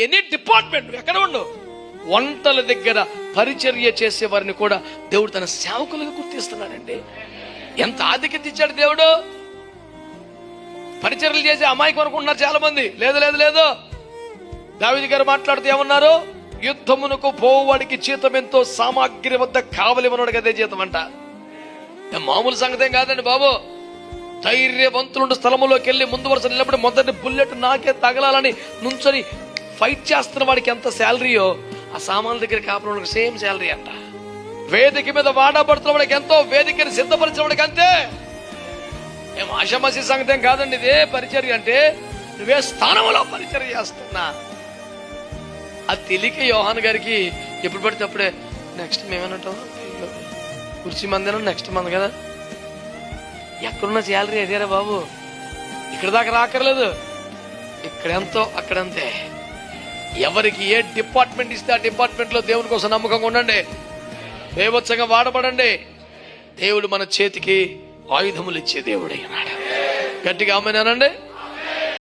Any department ఎక్కడ ఉండు, వంటల దగ్గర పరిచర్య చేసే వారిని కూడా దేవుడు తన సేవకులుగా గుర్తిస్తున్నాడండి. ఎంత ఆధిక్యత ఇచ్చాడు దేవుడు. పరిచర్యలు చేసే అమాయకం అనుకుంటున్నారు చాలా మంది. లేదు లేదు లేదు, దావీదు గారు మాట్లాడుతూ ఏమన్నారు? యుద్ధమునకు పోవాడికి జీతం ఎంతో, సామాగ్రి వద్ద కావలివనోడికి అదే జీతం అంట. మామూలు సంగతేం కాదండి బాబు. ధైర్యవంతులుండు స్థలములోకి వెళ్ళి ముందు వరుస నిలబడి మొదటి బుల్లెట్ నాకే తగలాలని నుంచొని ఫైట్ చేస్తున్న వాడికి ఎంత శాలరీయో, ఆ సామాన్ల దగ్గర కాపురం సేమ్ శాలరీ అంట. వేదిక మీద వాడబడుతున్న వాడికి ఎంతో, వేదికని సిద్ధపరిచిన వాడికి అంతే. ఏం ఆషామాషి సంగతేం కాదండి ఇదే పరిచర్య అంటే. నువ్వే స్థానంలో పరిచర్య చేస్తున్నా. అది తెలియక యోహాన్ గారికి ఎప్పుడు పడితే అప్పుడే నెక్స్ట్ మేమేనంటాం, కుర్చీ మందేనా నెక్స్ట్ మంది కదా, ఎక్కడున్న శాలరీ అదేరా బాబు, ఇక్కడ దాకా రాకర్లేదు, ఇక్కడెంతో అక్కడంతే. ఎవరికి ఏ డిపార్ట్మెంట్ ఇస్తే ఆ డిపార్ట్మెంట్ లో దేవుని కోసం నమ్మకంగా ఉండండి, దేవోత్సంగా వాడబడండి. దేవుడు మన చేతికి ఆయుధములు ఇచ్చే దేవుడు అన్నాడు. గట్టిగా ఆమేనండి.